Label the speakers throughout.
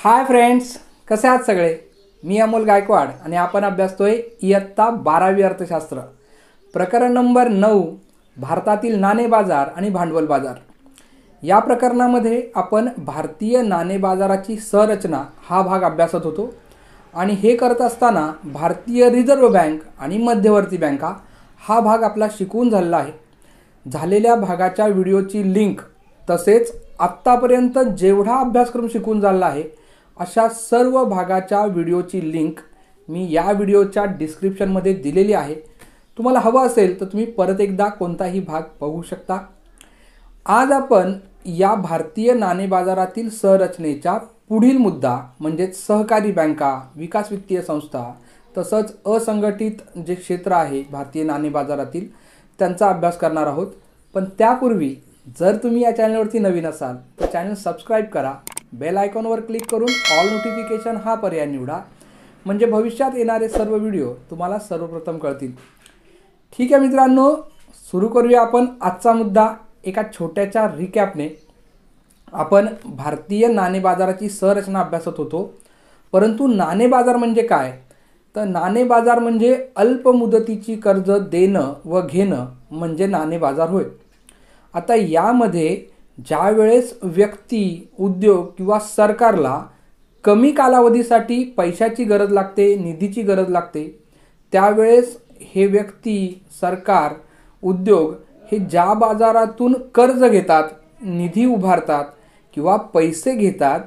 Speaker 1: Hi friends, कसे आहात सगळे? मी अमोल गायकवाड आणि आपण अभ्यासतोय इयत्ता 12वी अर्थशास्त्र, प्रकरण नंबर 9, भारतातील नाणे बाजार आणि भांडवल बाजार. या प्रकरणामध्ये आपण भारतीय नाणे बाजाराची संरचना हा भाग अभ्यासत होतो आणि हे करत असताना भारतीय रिझर्व्ह बँक आणि मध्यवर्ती बँका हा भाग आपला शिकवून झालेला आहे. झालेल्या भागाच्या व्हिडिओची लिंक तसेच आत्तापर्यंत जेवढा अभ्यासक्रम शिकून झाला आहे अशा सर्व भागाच्या व्हिडिओची लिंक मी या व्हिडिओच्या डिस्क्रिप्शनमध्ये दिलेली आहे. तुम्हाला हवं असेल तर तुम्ही परत एकदा कोणताही भाग बघू शकता. आज आपण या भारतीय नाणे बाजारातील संरचनेच्या पुढील मुद्दा म्हणजे सहकारी बँका, विकास वित्तीय संस्था तसंच असंघटित जे क्षेत्र आहे भारतीय नाणे बाजारातील त्यांचा अभ्यास करणार आहोत. पण त्यापूर्वी जर तुम्ही या चॅनलवरती नवीन असाल तर चॅनल सबस्क्राईब करा, बेल आयकॉनवर क्लिक करून ऑल नोटिफिकेशन हा पर्याय निवडा, म्हणजे भविष्यात येणारे सर्व व्हिडिओ तुम्हाला सर्वप्रथम कळतील. ठीक आहे मित्रांनो, सुरू करूया आपण आजचा मुद्दा एका छोट्याशा रिकॅपने. आपण भारतीय नाणे बाजाराची संरचना अभ्यासत होतो, परंतु नाणे बाजार म्हणजे काय? तर नाणे बाजार म्हणजे अल्प मुदतीची कर्ज देणं व घेणं म्हणजे नाणे बाजार होय. आता यामध्ये ज्या वेळेस व्यक्ती, उद्योग किंवा सरकारला कमी कालावधीसाठी पैशाची गरज लागते, निधीची गरज लागते, त्यावेळेस हे व्यक्ती, सरकार, उद्योग हे ज्या बाजारातून कर्ज घेतात, निधी उभारतात किंवा पैसे घेतात,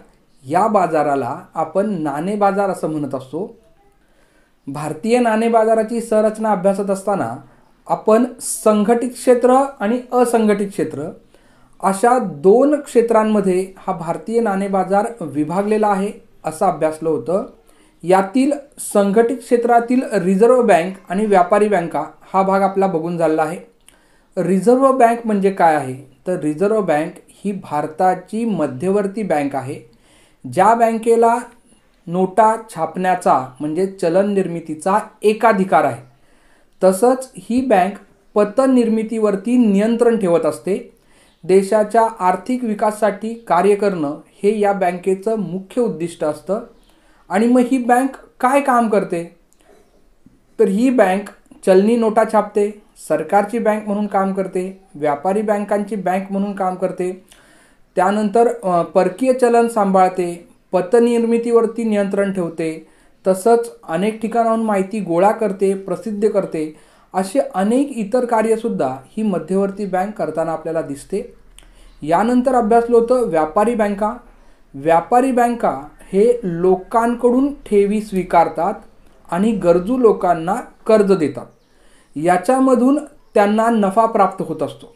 Speaker 1: या बाजाराला आपण नाणे बाजार असं म्हणत असतो. भारतीय नाणे बाजाराची संरचना अभ्यासत असताना आपण संघटित क्षेत्र आणि असंघटित क्षेत्र अशा दोन क्षेत्रांमध्ये हा भारतीय नाणे बाजार विभागलेला आहे असं अभ्यासलं होतं. यातील संघटित क्षेत्रातील रिझर्व्ह बँक आणि व्यापारी बँका हा भाग आपला बघून झालेला आहे. रिझर्व्ह बँक म्हणजे काय आहे? तर रिझर्व्ह बँक ही भारताची मध्यवर्ती बँक आहे. ज्या बँकेला नोटा छापण्याचा म्हणजे चलन निर्मितीचा एकाधिकार आहे. तसंच ही बँक पतनिर्मितीवरती नियंत्रण ठेवत असते. देशाच्या आर्थिक विकासासाठी कार्य करणं हे या बँकेचं मुख्य उद्दिष्ट असतं. आणि मग ही बँक काय काम करते? तर ही बँक चलनी नोटा छापते, सरकारची बँक म्हणून काम करते, व्यापारी बँकांची बँक म्हणून काम करते, त्यानंतर परकीय चलन सांभाळते, पतनिर्मितीवरती नियंत्रण ठेवते, तसंच अनेक ठिकाणाहून माहिती गोळा करते, प्रसिद्ध करते. असे अनेक इतर कार्यसुद्धा ही मध्यवर्ती बँक करताना आपल्याला दिसते. यानंतर अभ्यासलं होतं व्यापारी बँका. व्यापारी बँका हे लोकांकडून ठेवी स्वीकारतात आणि गरजू लोकांना कर्ज देतात. याच्यामधून त्यांना नफा प्राप्त होत असतो.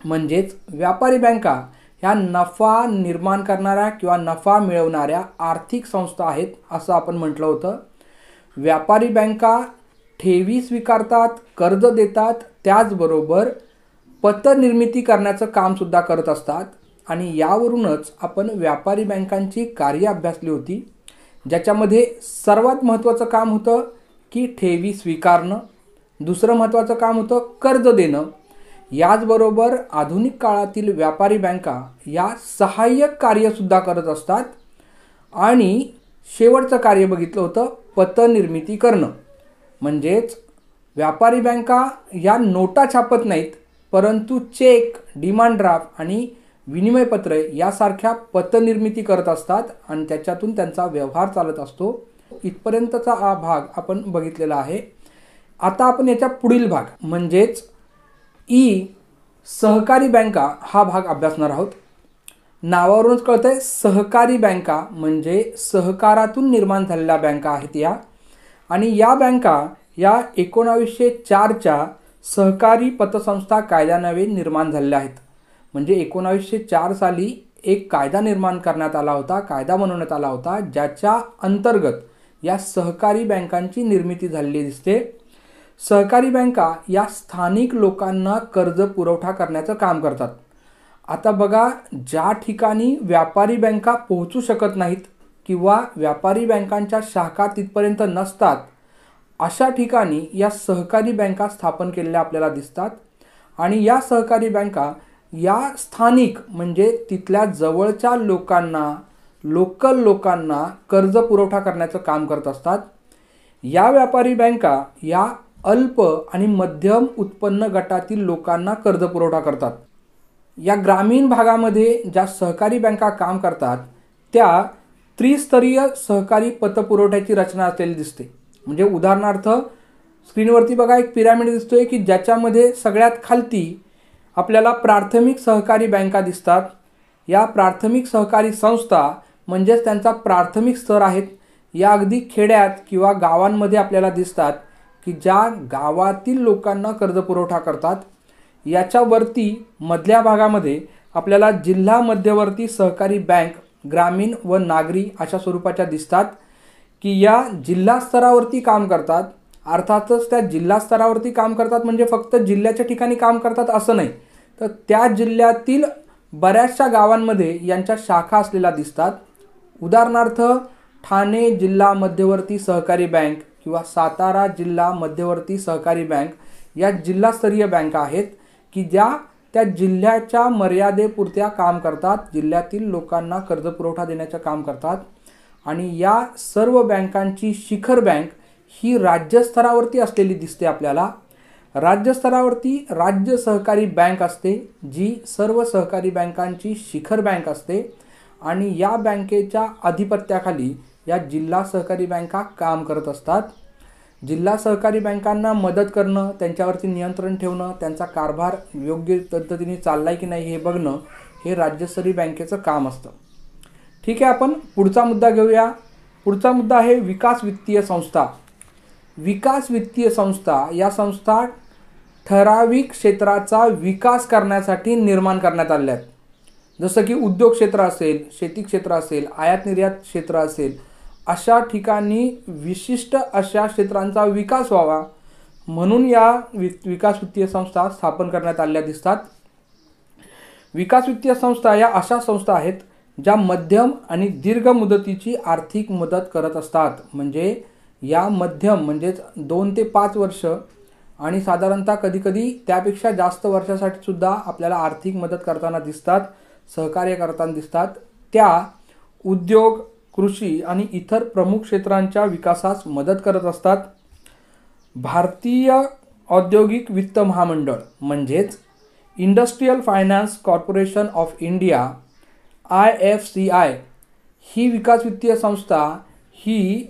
Speaker 1: म्हणजेच व्यापारी बँका ह्या नफा निर्माण करणाऱ्या किंवा नफा मिळवणाऱ्या आर्थिक संस्था आहेत असं आपण म्हटलं होतं. व्यापारी बँका ठेवी स्वीकारतात, कर्ज देतात, त्याचबरोबर पतनिर्मिती करण्याचं कामसुद्धा करत असतात. आणि यावरूनच आपण व्यापारी बँकांची कार्य अभ्यासली होती, ज्याच्यामध्ये सर्वात महत्त्वाचं काम होतं की ठेवी स्वीकारणं, दुसरं महत्त्वाचं काम होतं कर्ज देणं. याचबरोबर आधुनिक काळातील व्यापारी बँका या सहाय्यक कार्यसुद्धा करत असतात. आणि शेवटचं कार्य बघितलं होतं पतनिर्मिती करणं. म्हणजेच व्यापारी बँका या नोटा छापत नाहीत, परंतु चेक, डिमांड ड्राफ्ट आणि विनिमयपत्र यासारख्या पतनिर्मिती करत असतात आणि त्याच्यातून त्यांचा व्यवहार चालत असतो. इथपर्यंतचा हा भाग आपण बघितलेला आहे. आता आपण याच्या पुढील भाग म्हणजेच सहकारी बँका हा भाग अभ्यासणार आहोत. नावावरूनच कळतंय सहकारी बँका म्हणजे सहकारातून निर्माण झालेल्या बँका आहेत या. आणि या बँका या 1904च्या सहकारी पतसंस्था कायद्यान्वये निर्माण झालेल्या आहेत. म्हणजे 1904 साली एक कायदा निर्माण करण्यात आला होता, कायदा बनवण्यात आला होता, ज्याच्या अंतर्गत या सहकारी बँकांची निर्मिती झालेली दिसते. सहकारी बँका या स्थानिक लोकांना कर्ज पुरवठा करण्याचं काम करतात. आता बघा, ज्या ठिकाणी व्यापारी बँका पोहोचू शकत नाहीत किंवा व्यापारी बँकांच्या शाखा तिथपर्यंत नसतात, अशा ठिकाणी या सहकारी बँका स्थापन केलेल्या आपल्याला दिसतात. आणि या सहकारी बँका या स्थानिक म्हणजे तिथल्या जवळच्या लोकांना लोकल लोकांना कर्ज पुरवठा करण्याचं काम करत असतात. या व्यापारी बँका या अल्प आणि मध्यम उत्पन्न गटातील लोकांना कर्ज पुरवठा करतात. या ग्रामीण भागामध्ये ज्या सहकारी बँका काम करतात त्या त्रिस्तरीय सहकारी पतपुरवठ्याची रचना असलेली दिसते. म्हणजे उदाहरणार्थ स्क्रीनवरती बघा एक पिरामिड दिसतोय की ज्याच्यामध्ये सगळ्यात खालती आपल्याला प्राथमिक सहकारी बँका दिसतात. या प्राथमिक सहकारी संस्था म्हणजेच त्यांचा प्राथमिक स्तर आहेत. या अगदी खेड्यात किंवा गावांमध्ये आपल्याला दिसतात की ज्या गावातील लोकांना कर्ज पुरवठा करतात. याच्यावरती मधल्या भागामध्ये आपल्याला जिल्हा मध्यवर्ती सहकारी बँक ग्रामीण व नागरी अशा स्वरूपाच्या दिसतात की या जिल्हा स्तरावरती काम करतात. अर्थातच त्या जिल्हा स्तरावरती काम करतात म्हणजे फक्त जिल्ह्याच्या ठिकाणी काम करतात असं नाही, तर त्या जिल्ह्यातील बऱ्याचशा गावांमध्ये यांच्या शाखा असलेल्या दिसतात. उदाहरणार्थ ठाणे जिल्हा मध्यवर्ती सहकारी बँक किंवा सातारा जिल्हा मध्यवर्ती सहकारी बँक या जिल्हास्तरीय बँका आहेत की ज्या त्या जिल्ह्याच्या मर्यादेपुरत्या काम करतात, जिल्ह्यातील लोकांना कर्ज पुरवठा देण्याचं काम करतात. आणि या सर्व बँकांची शिखर बँक ही राज्यस्तरावरती असलेली दिसते आपल्याला. राज्यस्तरावरती राज्य सहकारी बँक असते जी सर्व सहकारी बँकांची शिखर बँक असते आणि या बँकेच्या अधिपत्याखाली या जिल्हा सहकारी बँका काम करत असतात. जिल्हा सहकारी बँकांना मदत करणं, त्यांच्यावरती नियंत्रण ठेवणं, त्यांचा कारभार योग्य पद्धतीने चाललाय की नाही हे बघणं हे राज्यस्तरीय बँकेचं काम असतं. ठीक आहे, आपण पुढचा मुद्दा घेऊया. पुढचा मुद्दा आहे विकास वित्तीय संस्था. विकास वित्तीय संस्था या संस्था ठराविक क्षेत्राचा विकास करण्यासाठी निर्माण करण्यात आल्या आहेत. जसं की उद्योग क्षेत्र असेल, शेती क्षेत्र असेल, आयात निर्यात क्षेत्र असेल, अशा ठिकाणी विशिष्ट अशा क्षेत्रांचा विकास व्हावा म्हणून या विकास वित्तीय संस्था स्थापन करण्यात आलेल्या दिसतात. विकास वित्तीय संस्था या अशा संस्था आहेत ज्या मध्यम आणि दीर्घ मुदतीची आर्थिक मदत करत असतात. म्हणजे या मध्यम म्हणजेच 2 ते 5 वर्ष आणि साधारणतः कधीकधी त्यापेक्षा जास्त वर्षासाठी सुद्धा आपल्याला आर्थिक मदत करताना दिसतात, सहकार्य करताना दिसतात. त्या उद्योग, कृषी आणि इतर प्रमुख क्षेत्रांच्या विकासास मदत करत असतात. भारतीय औद्योगिक वित्त महामंडळ म्हणजेच industrial finance corporation of India IFCI ही विकास वित्तीय संस्था ही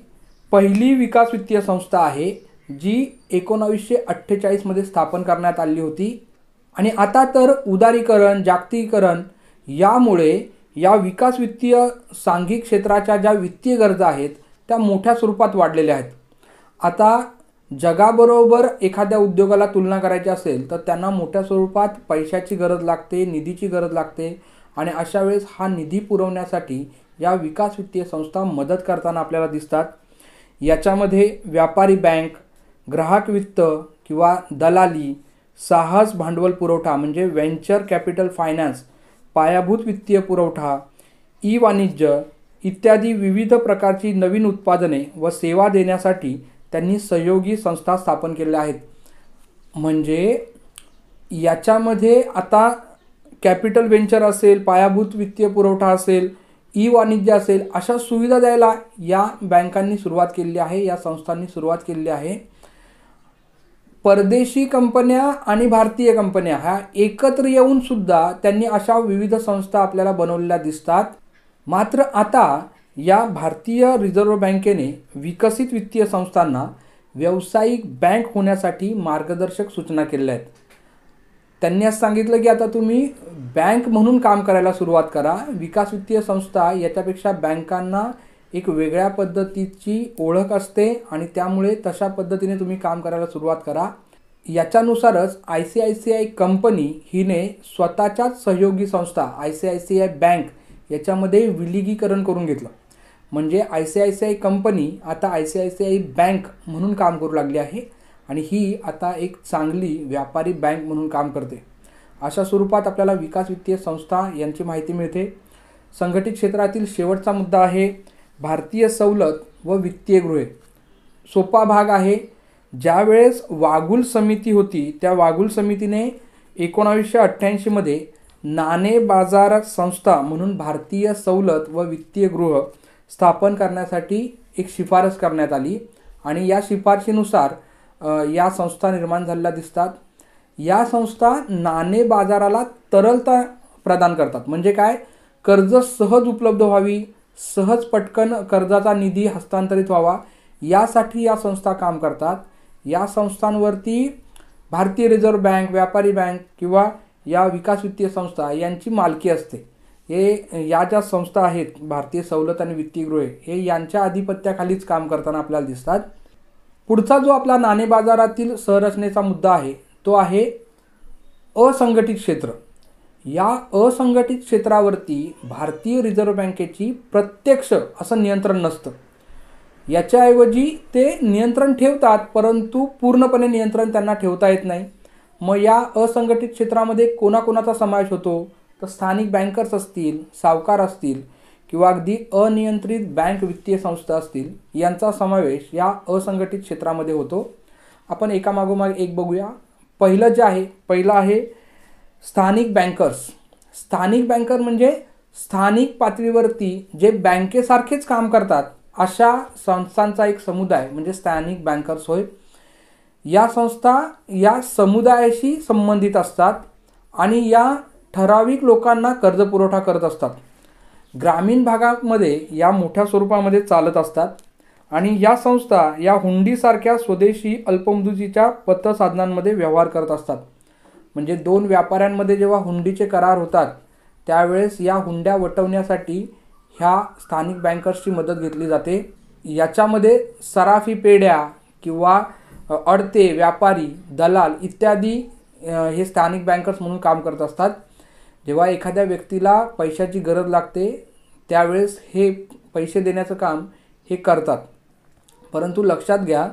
Speaker 1: पहिली विकास वित्तीय संस्था आहे जी 1948 मध्ये स्थापन करण्यात आली होती. आणि आता तर उदारीकरण, जागतिकीकरण यामुळे या विकास वित्तीय सांघिक क्षेत्राच्या ज्या वित्तीय गरजा आहेत त्या मोठ्या स्वरूपात वाढलेल्या आहेत. आता जगाबरोबर एखाद्या उद्योगाला तुलना करायची असेल तर त्यांना मोठ्या स्वरूपात पैशाची गरज लागते, निधीची गरज लागते आणि अशा वेळेस हा निधी पुरवण्यासाठी या विकास वित्तीय संस्था मदत करताना आपल्याला दिसतात. याच्यामध्ये व्यापारी बँक, ग्राहक वित्त किंवा दलाली, साहस भांडवल पुरवठा म्हणजे व्हेंचर कॅपिटल फायनान्स, पायाभूत वित्तीय पुरवठा, ई वाणिज्य इत्यादी विविध प्रकारची नवीन उत्पादने व सेवा देण्यासाठी त्यांनी सहयोगी संस्था स्थापन केल्या आहेत. म्हणजे याच्यामध्ये आता कॅपिटल व्हेंचर असेल, पायाभूत वित्तीय पुरवठा असेल, ई वाणिज्य असेल अशा सुविधा द्यायला या बँकांनी सुरुवात केलेली आहे, या संस्थांनी सुरुवात केलेली आहे. परदेशी कंपन्या आणि भारतीय कंपन्या ह्या एकत्र येऊन सुद्धा त्यांनी अशा विविध संस्था आपल्याला बनवलेल्या दिसतात. मात्र आता या भारतीय रिझर्व्ह बँकेने विकसित वित्तीय संस्थांना व्यावसायिक बँक होण्यासाठी मार्गदर्शक सूचना केल्या आहेत. त्यांनी असं सांगितलं की आता तुम्ही बँक म्हणून काम करायला सुरुवात करा. विकास वित्तीय संस्था याच्यापेक्षा बँकांना एक वेगळ्या पद्धतीची ओळख असते आणि त्यामुळे तशा पद्धतीने तुम्ही काम करायला सुरुवात करा. याच्यानुसारच ICICI कंपनी हिने स्वतःच्याच सहयोगी संस्था ICICI बँक याच्यामध्ये विलीनीकरण करून घेतलं. म्हणजे ICICI कंपनी आता ICICI बँक म्हणून काम करू लागली आहे आणि ही आता एक चांगली व्यापारी बँक म्हणून काम करते. अशा स्वरूपात आपल्याला विकास वित्तीय संस्था यांची माहिती मिळते. संघटित क्षेत्रातील शेवटचा मुद्दा आहे भारतीय सवलत व वित्तीय गृहे. सोपा भाग आहे. ज्यावेळेस वागुल समिती होती त्या वागुल समितीने 1988 मध्ये नाणे बाजार संस्था म्हणून भारतीय सवलत व वित्तीय गृह स्थापन करण्यासाठी एक शिफारस करण्यात आली आणि या शिफारशीनुसार या संस्था निर्माण झालेल्या दिसतात. या संस्था नाणे बाजाराला तरलता प्रदान करतात. म्हणजे काय, कर्ज सहज उपलब्ध व्हावी, सहज पटकन कर्जाचा निधी हस्तांतरित व्हावा यासाठी या संस्था काम करतात. या संस्थांवरती भारतीय रिझर्व्ह बँक, व्यापारी बँक किंवा या विकास वित्तीय संस्था यांची मालकी असते. या ज्या संस्था आहेत भारतीय सवलत आणि वित्तीय गृहे हे यांच्या आधिपत्याखालीच काम करताना आपल्याला दिसतात. पुढचा जो आपला नाणे बाजारातील संरचनेचा मुद्दा आहे तो आहे असंघटित क्षेत्र. या असंघटित क्षेत्रावरती भारतीय रिझर्व्ह बँकेची प्रत्यक्ष असं नियंत्रण नसतं. याच्याऐवजी ते नियंत्रण ठेवतात, परंतु पूर्णपणे नियंत्रण त्यांना ठेवता येत नाही. मग या असंघटित क्षेत्रामध्ये कोणाकोणाचा समावेश होतो, तर स्थानिक बँकर्स असतील, सावकार असतील किंवा अगदी अनियंत्रित बँक वित्तीय संस्था असतील, यांचा समावेश या असंघटित क्षेत्रामध्ये होतो. आपण एकामागोमाग एक बघूया. पहिलं आहे स्थानिक बँकर्स. स्थानिक बँकर म्हणजे स्थानिक पातळीवरती जे बँकेसारखेच काम करतात अशा संस्थांचा एक समुदाय म्हणजे स्थानिक बँकर्स होय. या संस्था या समुदायाशी संबंधित असतात आणि या ठराविक लोकांना कर्ज पुरवठा करत असतात. ग्रामीण भागामध्ये या मोठ्या स्वरूपामध्ये चालत असतात आणि या संस्था या हुंडीसारख्या स्वदेशी अल्पमुदतीच्या पतसाधनांमध्ये व्यवहार करत असतात. म्हणजे दोन व्यापाऱ्यांमध्ये जेव्हा हुंडीचे करार होतात त्यावेळेस या हुंड्या वटवण्यासाठी ह्या स्थानिक बँकर्सची मदत घेतली जाते. याच्यामध्ये सराफी पेढ्या किंवा अडते, व्यापारी, दलाल इत्यादी हे स्थानिक बँकर्स म्हणून काम करत असतात. जेव्हा एखाद्या व्यक्तीला पैशाची गरज लागते त्यावेळेस हे पैसे देण्याचं काम हे करतात. परंतु लक्षात घ्या,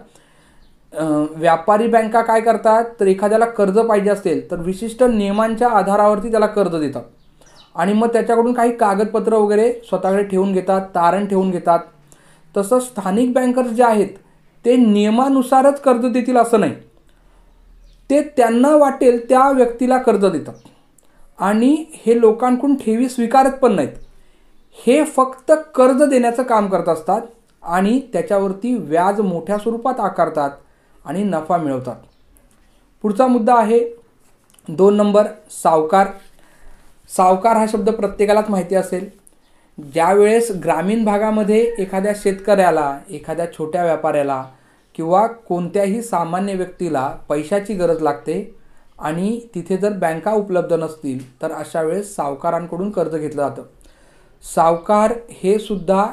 Speaker 1: व्यापारी बँका काय करतात, तर एखाद्याला कर्ज पाहिजे असेल तर विशिष्ट नियमांच्या आधारावरती त्याला कर्ज देतात आणि मग त्याच्याकडून काही कागदपत्र वगैरे स्वतःकडे ठेवून घेतात, तारण ठेवून घेतात. तसं स्थानिक बँकर्स जे आहेत ते नियमानुसारच कर्ज देतील असं नाही. ते त्यांना वाटेल त्या व्यक्तीला कर्ज देतात आणि हे लोकांकडून ठेवी स्वीकारत पण नाहीत. हे फक्त कर्ज देण्याचं काम करत असतात आणि त्याच्यावरती व्याज मोठ्या स्वरूपात आकारतात आणि नफा मिळवतात. पुढचा मुद्दा आहे 2 नंबर, सावकार. सावकार हा शब्द प्रत्येकालाच माहिती असेल. ज्यावेळेस ग्रामीण भागामध्ये एखाद्या शेतकऱ्याला, एखाद्या छोट्या व्यापाऱ्याला किंवा कोणत्याही सामान्य व्यक्तीला पैशाची गरज लागते आणि तिथे जर बँका उपलब्ध नसतील तर अशा वेळेस सावकारांकडून कर्ज घेतलं जातं. सावकार हे सुद्धा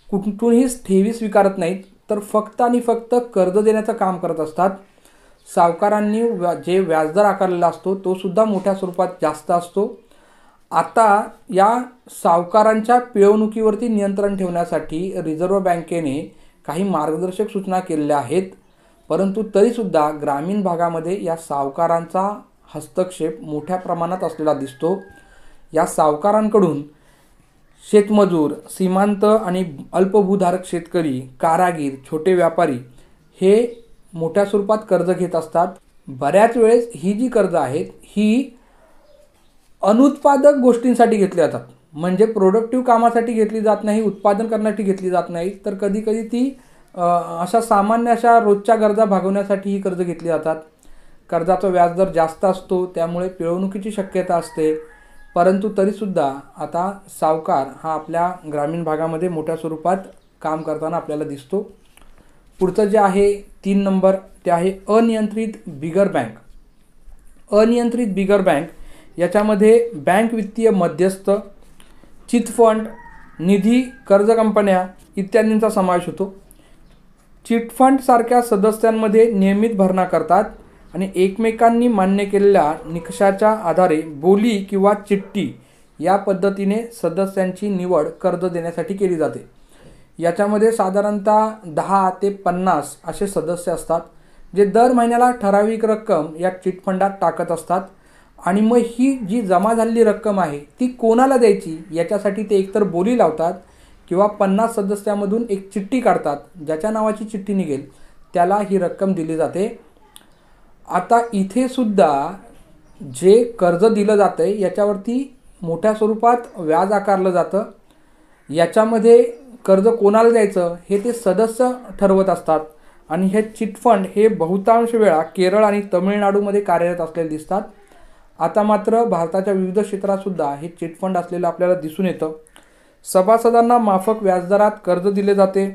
Speaker 1: कुठूनही ठेवी स्वीकारत नाहीत तर फक्त आणि फक्त कर्ज देण्याचं काम करत असतात. सावकारांनी जे व्याजदर आकारलेला असतो तो सुद्धा मोठ्या स्वरूपात जास्त असतो. आता या सावकारांच्या पिळवणुकीवरती नियंत्रण ठेवण्यासाठी रिझर्व्ह बँकेने काही मार्गदर्शक सूचना केलेल्या आहेत. परंतु तरीसुद्धा ग्रामीण भागामध्ये या सावकारांचा हस्तक्षेप मोठ्या प्रमाणात असलेला दिसतो. या सावकारांकडून शेतमजूर, सीमांत आणि अल्पभूधारक शेतकरी, कारागीर, छोटे व्यापारी हे मोठ्या स्वरूपात कर्ज घेत असतात. बऱ्याच वेळेस ही जी कर्ज आहेत ही अनुत्पादक गोष्टींसाठी घेतली जातात. म्हणजे प्रोडक्टिव्ह कामासाठी घेतली जात नाही, उत्पादन करण्यासाठी घेतली जात नाही, तर कधीकधी ती अशा सामान्य अशा रोजच्या गरजा भागवण्यासाठी ही कर्ज घेतली जातात. कर्जाचा व्याजदर जास्त असतो त्यामुळे पिळवणुकीची शक्यता असते. परंतु तरीसुद्धा आता सावकार हा आपल्या ग्रामीण भागामध्ये मोठ्या स्वरूपात काम करताना आपल्याला दिसतो. पुढचं जे आहे 3 नंबर ते आहे अनियंत्रित बिगर बँक. अनियंत्रित बिगर बँक याच्यामध्ये बँक वित्तीय मध्यस्थ, चिटफंड, निधी, कर्ज कंपन्या इत्यादींचा समावेश होतो. चिटफंड सारख्या सदस्यांमध्ये नियमित भरणा करतात आणि एकमेकांनी मान्य केलेल्या निकषाच्या आधारे बोली किंवा चिठ्ठी या पद्धतीने सदस्यांची निवड कर्ज देण्यासाठी केली जाते. याच्यामध्ये साधारणतः 10 ते 50 असे सदस्य असतात जे दर महिन्याला ठराविक रक्कम या चिटफंडात टाकत असतात आणि मग ही जी जमा झालेली रक्कम आहे ती कोणाला द्यायची याच्यासाठी ते एकतर बोली लावतात किंवा 50 सदस्यामधून एक चिठ्ठी काढतात. ज्याच्या नावाची चिठ्ठी निघेल त्याला ही रक्कम दिली जाते. आता इथे सुद्धा जे कर्ज दिलं जातं आहे याच्यावरती मोठ्या स्वरूपात व्याज आकारलं जातं. याच्यामध्ये कर्ज कोणाला द्यायचं हे ते सदस्य ठरवत असतात आणि हे चिटफंड हे बहुतांश वेळा केरळ आणि तमिळनाडूमध्ये कार्यरत असलेले दिसतात. आता मात्र भारताच्या विविध क्षेत्रातसुद्धा हे चिटफंड असलेलं आपल्याला दिसून येतं. सभासदांना माफक व्याजदरात कर्ज दिले जाते.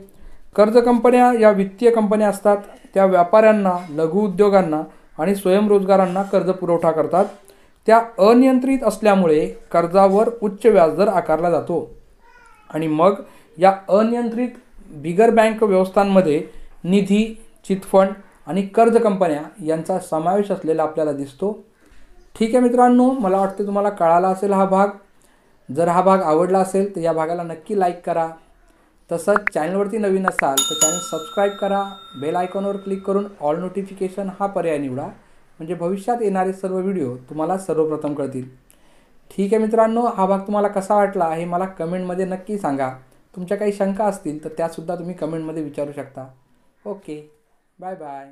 Speaker 1: कर्ज कंपन्या या वित्तीय कंपन्या असतात. त्या व्यापाऱ्यांना, लघु उद्योगांना आणि स्वयंरोजगारांना कर्ज पुरवठा करतात. त्या अनियंत्रित असल्यामुळे कर्जावर उच्च व्याजदर आकारला जातो आणि मग या अनियंत्रित बिगर बँक व्यवस्थांमध्ये निधी, चिटफंड आणि कर्ज कंपन्या यांचा समावेश असलेला आपल्याला दिसतो. ठीक आहे मित्रांनो, मला वाटते तुम्हाला कळाला असेल हा भाग. जर हा भाग आवडला असेल तर या भागाला नक्की लाईक करा. तसंच चॅनलवरती नवीन असाल तर चॅनल सबस्क्राईब करा. बेल आयकॉनवर क्लिक करून ऑल नोटिफिकेशन हा पर्याय निवडा, म्हणजे भविष्यात येणारे सर्व व्हिडिओ तुम्हाला सर्वप्रथम कळतील. ठीक आहे मित्रांनो, हा भाग तुम्हाला कसा वाटला हे मला कमेंटमध्ये नक्की सांगा. तुमच्या काही शंका असतील तर त्यासुद्धा तुम्ही कमेंटमध्ये विचारू शकता. Okay, bye bye.